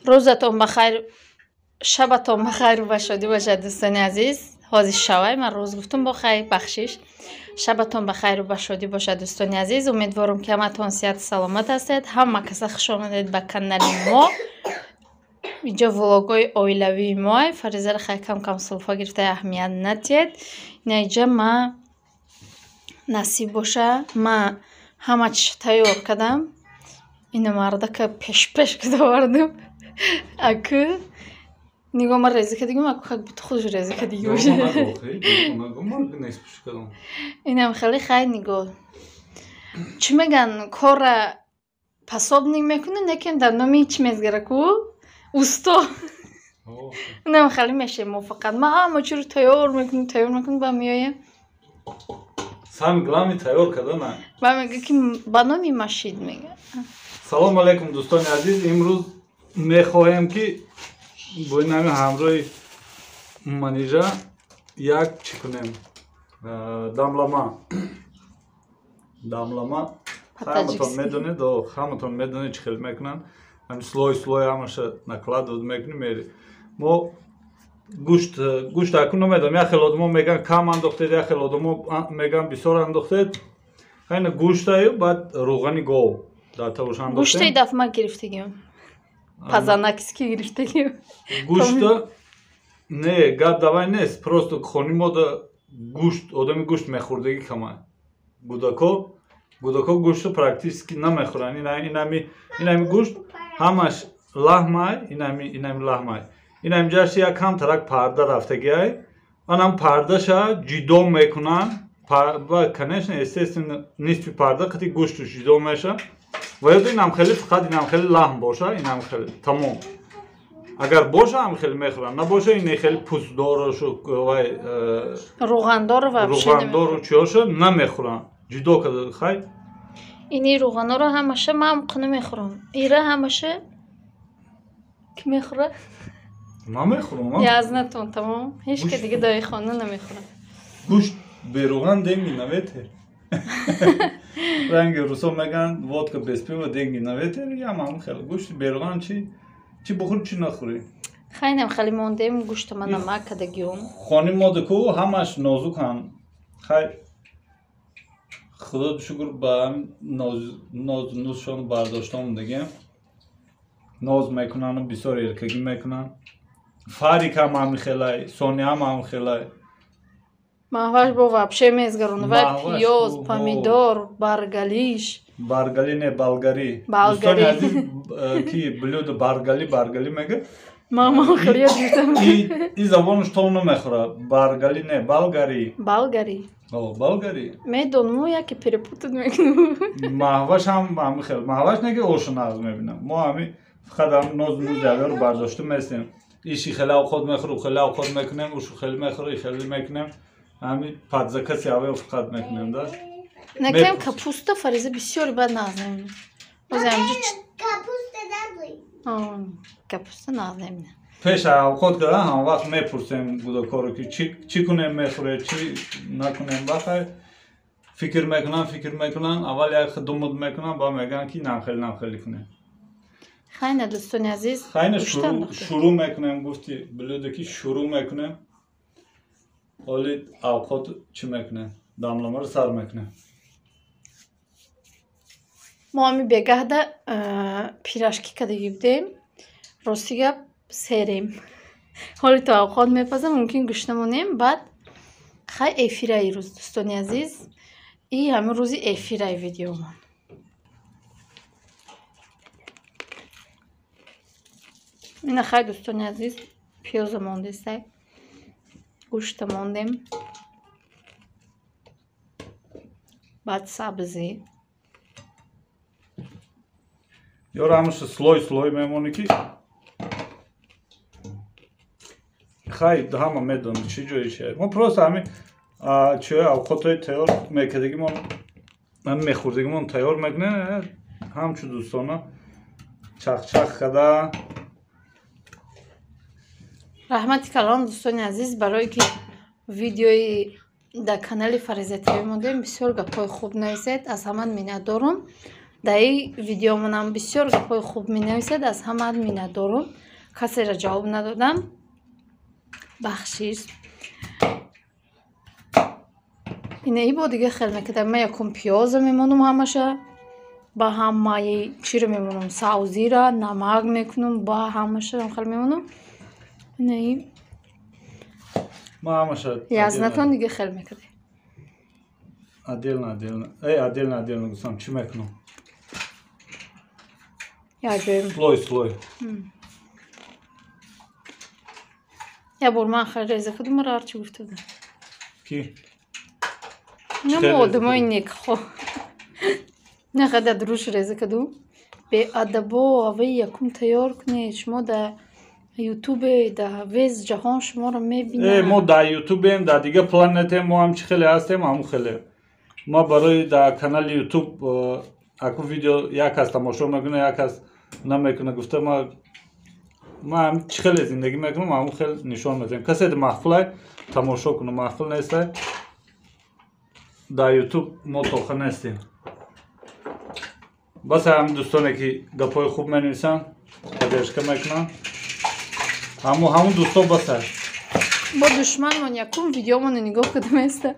روزتون بخیر، شبتون بخیر و شادی باشد دوستان عزیز. حاضر شوای من روز گفتم بخیر بخشش. شبتون بخیر و شادی باشد دوستان عزیز. امیدوارم که همتون صحت سلامت هستید. همه کسا خوش آمدید به کانال ما. اینجا ولاگای اویلوی ما. فریزه خیلی کم سلفا گرفته، اهمیت ندید. اینجا ما نصیب باشه ما همه چی تیار کردم. اینو مرده که پیش کده وردم اکو نگاه ما ریزی کدیگم اکو خاک بود خودش ریزی کدیگی باشه. اینم خیلی نگاه چی میگن کار پساب میکنه نکن در نامی چی میزگره کو اوستا. اینم خیلی میشه موفقت. ما همه چی رو تیار میکنیم با میایم سام گلامی تیار کرده نه با میگه که با نامی ماشید میگه. سلام علیکم دوستان عزیز. امروز میخوایم که با این همراه منیجا یک چی کنیم داملما همتون میدونید چی خیلی میکنن. هم سلوی همش نکلاد میکنیم. ما گوشت اکنون نمیدونم یا خیلی آدم میگن کم انداختید یا خیلی آدم میگن بسیار انداختید. این گوشتایی بعد روغنی گاو گوشتای دفعه ما گرفتگیم پزانکس کی گرفتگیم گوشت نه گاب давай نیست просто خونی ما گوشت آدمی گوشت میخوردگی کمه گوداکو گوشت پراکتیسکی نمیخورن. اینمی گوشت همش لحمه اینمی لحمه اینم جاش یک کم ترک پرده رفتگی آنم پرده شا جدا میکنن و کنشن естественно نصف پرده قطعی گوشت جدا میشه و یاد اینم خیلی فقط اینم خیلی لحم باشه اینم خیلی تمام. اگر باشه هم خیلی میخورن نباشه این خیلی پوست دار و روغن دار و چیاشه نمیخورن جدا کرده خیلی. اینی روغن رو همشه من نمیخورم. ایره همشه کی میخوره؟ من میخورم. یزنتون تمام هیچ که دیگه دای خانه نمیخورم. گوشت به روغن دنگی نویته رنگ روسا میگن وودکا без пива دنگی نویته. یا من خیلی گوشت به روغن چی بخوری چی نخوری. خیلی موندیم گوشت من نمک کدگیم خانی مادکو همش نازک هم خیلی خدا شکر با نازشان برداشتم دیگه ناز میکنن و بسیار ارکگی میکنن. فاریک هم خیلی سونی هم خیلی ماهوش با وابشه میزگرونه و پیاز پامیدور برگلی نه بلگاری دوستان عزیز کی بلود برگلی میگه ماما خیلی دیدم این زبانش تو نمیخوره. برگلی نه بلگاری بلگاری میدونم یکی پریپوتد میکنم. ماهوش هم خیلی ماهوش نگه اوشن از میبینم ما همی فقط هم نوز جوه رو برداشته میستیم. ایشی خیلی خود میخوره خیلی خود میکنیم اوشو خیلی میخوره خیلی میکنیم همین پادزاکا سیاوه فقط میکنیم داشت نکنیم کپوستا فریزه بسیاری بد نازنیم کپوستا نازنیم پیش خود کرده هم وقت میپرسیم بودا کارو که چی کنیم میخوره چی نکنیم بخیر فکر میکنن اول یک دومد میکنن با میگن که نم خیلی کنیم. خیلی دوستان عزیز خیلی شروع میکنیم گفتی بلوده که شروع میکنیم حالی اوقات چی میکنیم داملما رو سر میکنیم. ما همی بگه ده پیراشکی کدگی بدیم راستی گپ سریم حالی تا اوقات میپزم ممکن گوشتمونیم بعد خیلی ایفیرای روز دوستان عزیز این همه روزی ایفیرای ویدیو من این خیلی دوستان عزیز پیاز مونده سای گوشت موندیم بعد سبزی یار همش سلوی میمونه که خیلی همه میدونم چی جایشه. ما پروست همین چیه اوقاتای تیار میکردگیمون میخوردگیمون تیار میکنه همچو دوستانه چخ کده. رحمتی کلام دوستان عزیز برای که ویدیوی در کانال فریزه تیوی موندیم بسیار گپای خوب نویسید از همان منت دارم. در این ویدیو منم بسیار گپای خوب می نویسد. از همه منت دارم. کسی را جواب ندادم. بخشید. اینه ای با دیگه خیلی میکردم. من یکم پیاز میمونم همشه. با همه چی رو میمونم. ساوزی را نمک میکنم. با همشه خیلی میمونم. اینه ای. ما همشه. یزنتان دیگه خیلی میکرده. عادل نگفتم چی میکنم؟ سلوی. یا بور من خیلی ریزه کدوم را هرچی گفته بودم. کی؟ نه آدم های نیک خو. نه خدا دروش ریزه کدوم. به ادبا اوی یکم تیار کنید. شما در یوتیوب در ویز جهان شما رو میبینید. ما در یوتیوبیم در دیگه پلنتیم ما هم چی خیلی هستیم همون خیلی. ما برای در کانال یوتیوب اکو ویدیو یک از تماشا میکنه یک از نمیکنه گفته ما هم چی خیلی زندگی میکنم همون خیلی نشان میدیم. کسی در محفل تماشا کنه محفل نیسته در یوتیوب ما توخه نیستیم. بس هم دوستانی که گپای خوب مینویسن پدرشکه میکنن همون دوستا بس با دشمن من یکم ویدیو من نگاه کردم است.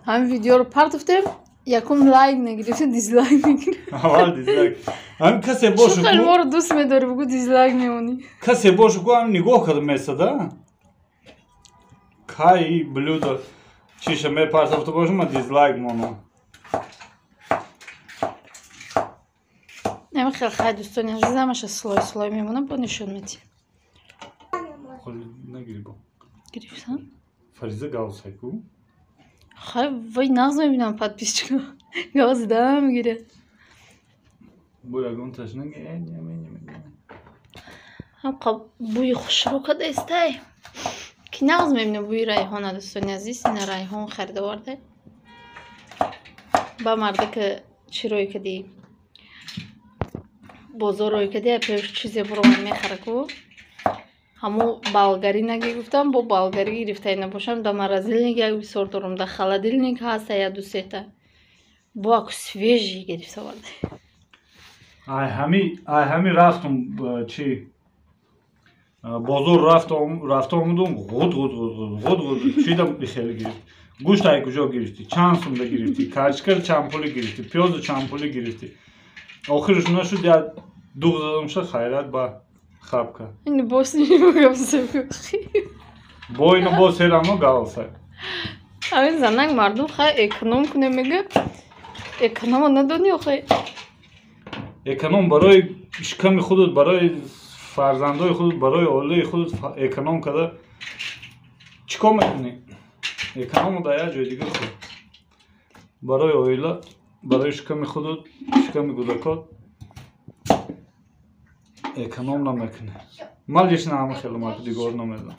هم ویدیو رو پرتفتیم یکم لایک نگرفت دیسلایک میگیره. اول دیسلایک. هم کسی باشه خیلی ما رو دوست می‌داری بگو دیسلایک میمونی. کسی باشه کو هم نگاه کردم است. کای بلود چیشه می پرتفته باشه ما دیسلایک مونم. نه خیلی دوستانی عزیزم اش سلای میمونم با نشون میدی. نگیری با. گرفتم. فریزه گاوس کو. خیلی وای ناز میبینم پد پیشکو. گاز دارم میگیره. بوی اگون تشنگی هم بوی خوش رو کده استه. کی ناز میبینه بوی ریحان دوستانی عزیز این ریحان خریده ورده. با مرده که چی روی کدی بازار روی کدی پیش چیزی برو من میخره کو. همو بالگری نگی گفتم با بالگری گرفته نباشم در مرزلنیک یک بسیار دارم در خلدلنیک هست یا دو سه با اکو سویجی گرفته ورده. همی رفتم چی بازار رفتم اومدم غود چیدم خیلی گرفت گوشت های کجا گرفتی چند سوم ده گرفتی کچکر چند پولی گرفتی پیاز چند پولی گرفتی آخرش نشد یا دوغ زدم شد خیرات با خراب کرد این باس نمیگم سبب با اینو باس هرمو گالسه همین زنگ مردم خیلی اکنوم کنه میگه اکنوم ندونی خیلی اکنوم برای شکم خودت برای فرزندای خودت برای اولی خودت اکنوم کرده چیکار میکنی اکنوم در یک جای دیگه خود برای اویلا برای شکم خودت شکم گودکات اکنوم نمیکنه مالش نه همه خیلی مارک دیگار نمیدن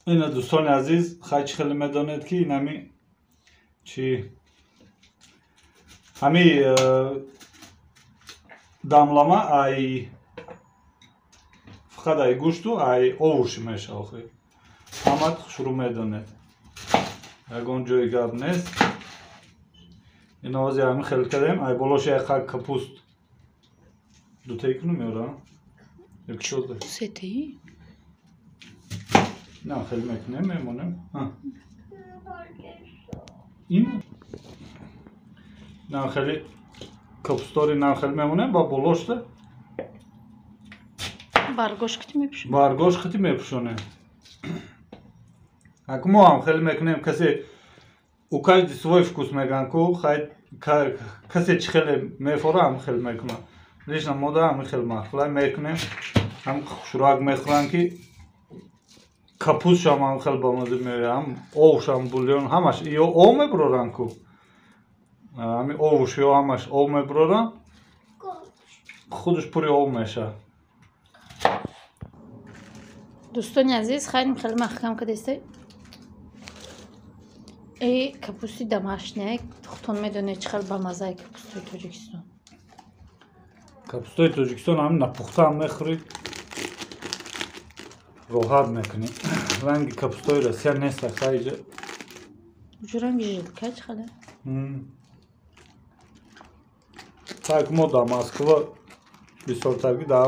این دوستان عزیز خیلی میدانید که این همی چی همی داملama ای فقط ای گوشتو ای اوش میشه آخه همه شروع میدانید اگه جای گاب نیست این آوازی همی خیلی کردیم ای بالاش ای خاک کپوست دو تایی کنم یورا یک شده سه تایی نه خیلی میکنم میمونم این نه خیلی کپستاری نه خیلی میمونم با بلوشته برگوش کتی میپشونه برگوش کتی میپشونه اگه ما هم خیلی میکنیم کسی او کجی свой вкус میگن کو خیلی کسی چی خیلی میفوره هم خیلی میکنه لیشنا مودا هم خیلی محفله میکنیم هم شراغ میخورن که کپوس هم خیلی با مزه میره هم اوش هم بولیون همش یا او میبرورن کو همی اوش یا همش او میبرورن خودش پوری او میشه دوستان عزیز خیلی محکم کدیسته ای کپوستی دمشنک خودتون میدونید چقدر با مزه کپوستی توجیکستان کپوستای توجیکستان هم نپخته هم میخورید راحت میکنیم. رنگ کپوستای روسیه نیست خیلی. چه رنگی ژلکه چه خاله؟ так ما در مسکو بسیارترگی در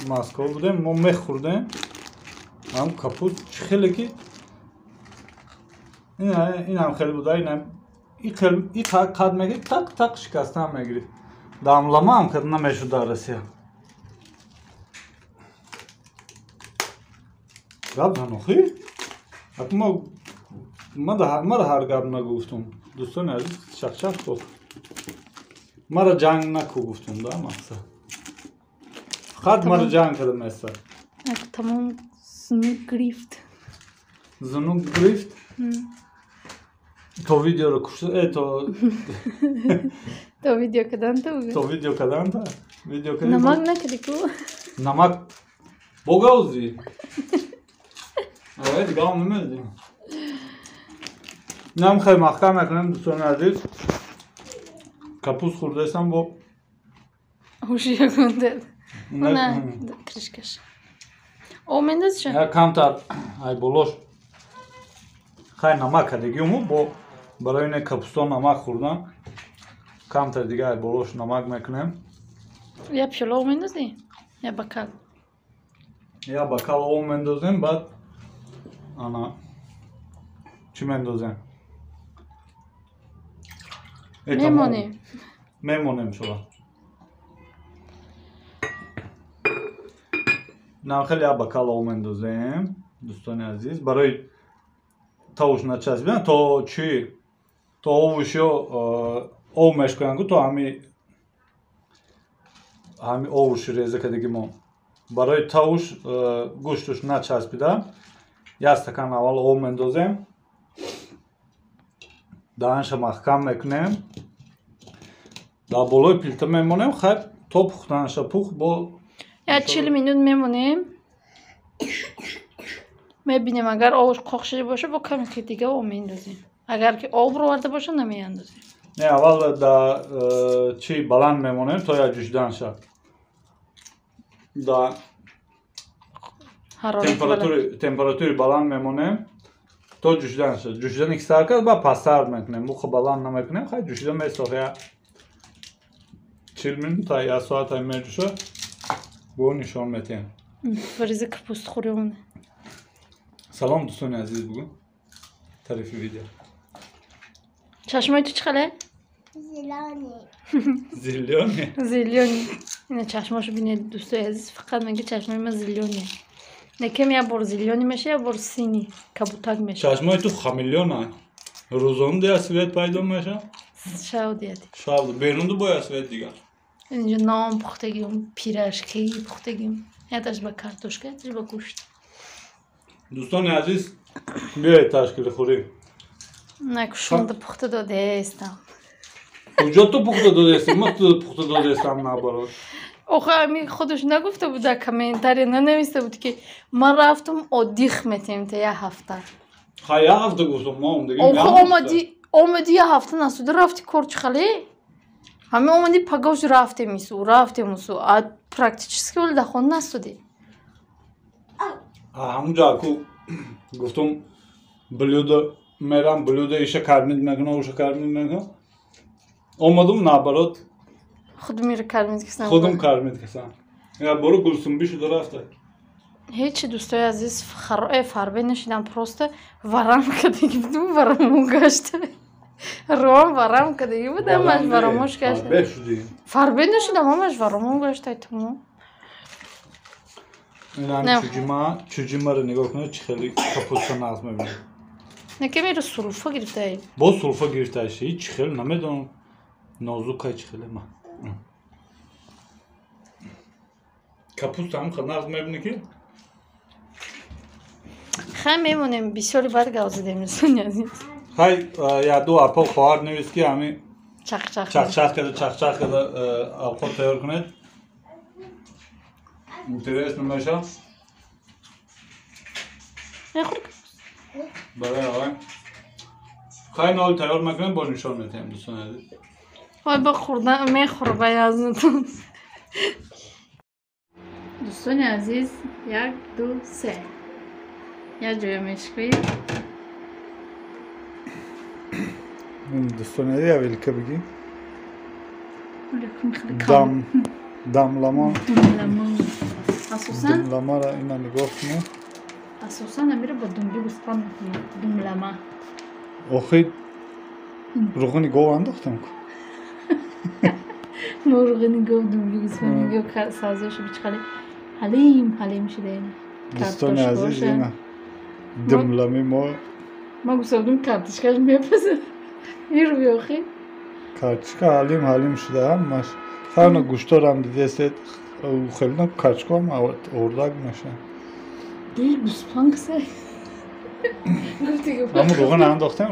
مسکو بودیم ما میخوردیم هم کپوست خیلی که این هم خیلی بوده این تک قد میگیری تک تک شکسته هم میگیری داملama هم که نمیشود در روسیه گب نخوی؟ ما را هر گب نگفتم دوستان عزیز شخ خود ما را جنگ نکو گفتم دا مقصد خود ما را جنگ کرده میسته تمام زنوگ گریفت زنوگ گریفت؟ تو ویدیو رو کشته تو ویدیو کدن تو بگه تو ویدیو کدن تا نمک نکدی کو نمک بگوزی دیگه هم نمیدیم نم خیلی محکم میکنم دوستان عزیز کپوس خورده ایستم با هوشی گونده نه کرشکش او منداز چه؟ کمتر ای بولوش خیلی نمک کدگیمو با برای این کپوستا نمک خوردن کمتر دیگه ای بولوش نمک میکنیم یا پیولا او مندازی؟ یا بکل؟ یا بکل او مندازیم بعد انا چی مندازیم؟ میمونیم شما نه خیلی بکل او مندازیم دوستان عزیز برای تاوش نچسبیدن تا چی؟ تا اووشو او مشکنگو تا همی اووش ریزه که دیگه ما برای تاوش گوشتش نچسبیدن یک استکان اول او مندازیم دهنش محکم میکنیم در بالای پیلتا میمونیم خیلی تا پختنش پخت با یا 40 مینوت میمونیم میبینیم اگر آبش قاق شده باشه با کمی که دیگه او میندازیم اگر که آب رو ورده باشه نمیاندازیم نه اول در چی بلند میمونیم تا یا جوشیدن شد در تمپراتوری بلند میمونیم تا جوشیدن شد جوشیدن یک سر کرد با پستر میکنیم بخو بلند نمیکنیم خیلی جوشیدن میساخه 40 مینوت تا یک ساعت های میجوشه با نشان میتیم فریزه کپوست خوریمونه سلام دوستان عزیز بگو تعریف ویدیو چشمای تو چه خاله؟ زیلیونی اینه چشماشو بینه دوستای عزیز فقط میگه چشمای من زیلیونیه نکم یا بر زیلیونی میشه یا بر سینی کبوتک میشه چشمای تو خمیلیون روزان دیگه سویت پیدا میشه؟ شاو دیگه بیرون دو باید سویت دیگه اینجا نام پختگیم پیرشکی پختگیم یادش با کارتوشکه یادش با گوشت دوستان عزیز بیایید تشکیل خوریم نکشونده پخته داده استم کجا تو پخته داده استی؟ ما تو پخته داده استم نبارد آخه امی خودش نگفته بود در کامنتاری ننوشته بود که من رفتم آدیخ میتیم تا یه هفته خواهی یه هفته گفتم ما هم دیگه آخه آمدی یه هفته نسوده رفتی کارچ خاله همه آمدی پگاوش رفته میسو پرکتیچسکی ولی دخون نسودی همونجا که گفتم بلوده میرم بلوده ایشه کرمید میکنه اوشه کرمید میکنه آمدم نبرد خود میره کرمید کسان خودم کرمید کسان یا برو گلسون بیشو رفته هیچی دوستای عزیز فربه نشیدم پروسته ورم کدگی بودم ورمون گشته روان ورم کدگی بودم همش ورموش گشته فربه نشیدم همش ورمون گشته تمام این هم چوجیما رو نگاه کنه چه خیلی کپوست ناز میبینه نکه میره سلفا گرفته ای با سلفا گرفته ایشه هیچ خیلی نمیدونم نازوکه چه خیلی ما کپوست هم خیلی ناز میبینه که خیلی میمونیم بسیاری باید گوزه دیمیستون عزیز خیلی یا دو اپا خواهر نویست که همین چخ کرده اپا تیار کنید اینترست نمیشه برای آقای خیلی نال تیار میکنیم با نشان میتیم دوستان عزیز وای با خوردن میخوره بیازنتون دوستان عزیز 1 2 3 یا جوی مشکوی دوستان اول که بگی لکن خیلی کام دملما اساسا دملما را اینا نگاه کنه اساسا نمیره با دنبی گوسپان میکنه دملما آخه روغن گاو انداختم مرغنی گاو دنبی گوسپان گاو سازشو بچخالی حلیم شده دوستان عزیز اینا دملمی ما گوسادم کارتشکاش میپسه این رو بیاخی کارچکا حلیم شده همش خیلی گوشتار هم دیده است او خیلی نه کارچکا هم اردک نشه دیگه گوسپان کسه اما روغن انداختم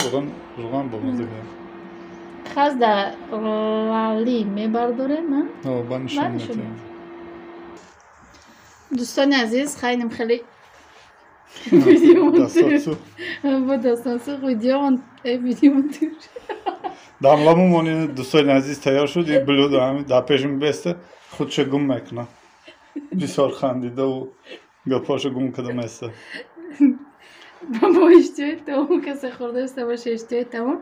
روغن با مزه خاص در لالی میبرداره من بانشون میتونم دوستان عزیز خیلی ویدیو دستاتو با دستانسو ویدیو منتور دملامو مانی دوستان عزیز تیار شد یه بلود همین در پیشم بسته خودشو گم میکنه بسیار خندیده و گپاشو گم کده میسته با اشتیای تمام کسی خورده است باشه اشتیای تمام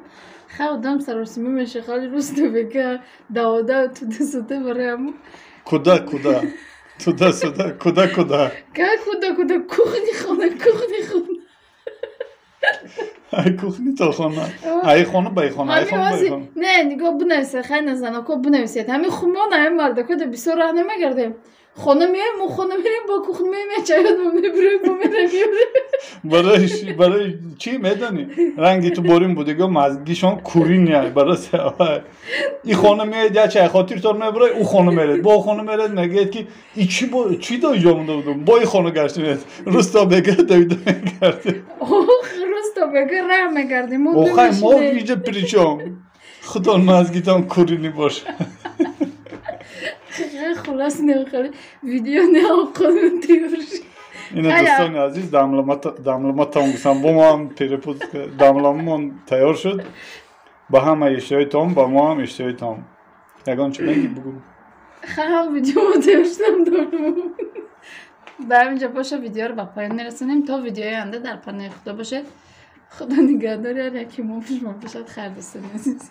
خواه دام سراسیمه میشه خالی روز تو بگه داوده تو دسته برای همون کده تو دسته کده که کده کوخنی خونه ای کوخنی تا خونه ای خونه بای خونه نه نگاه بنویسه خیلی نزنه که بنویسید همین خمان همین مرده که بسیار راه نمیگردیم خونه میایم و خونه میریم با کوخن میایم چایات میبریم برای چی میدانی رنگی تو باریم بودیگه مزگیشان کورینیه برای سوای این خونه میاد یا چای خاطر تور میبره او خونه میرد با خونه میرد میگه که ای چی دو جامونده بودم با این خونه گشتیم روستا بگه دویده میگردیم روستا بگه راه میگردیم اوخای ما ویجه پریچام خدا مزگیتان کورینی باشه خلاص نمیخواد ویدیو نه خودمون تیورش اینه دوستان عزیز دملما تام گفتم با ما هم پیرپوز دملمامون تیار شد با همه اشتهای تام با ما هم اشتهای تام یگان چه بگی بگو هم ویدیو ما تیار شدم دارم به همینجا باشه ویدیو رو با پایان نرسونیم تا ویدیوی آینده در پناه خدا باشه خدا نگهدار هر یکی ما پیش ما باشد خیر دوستان عزیز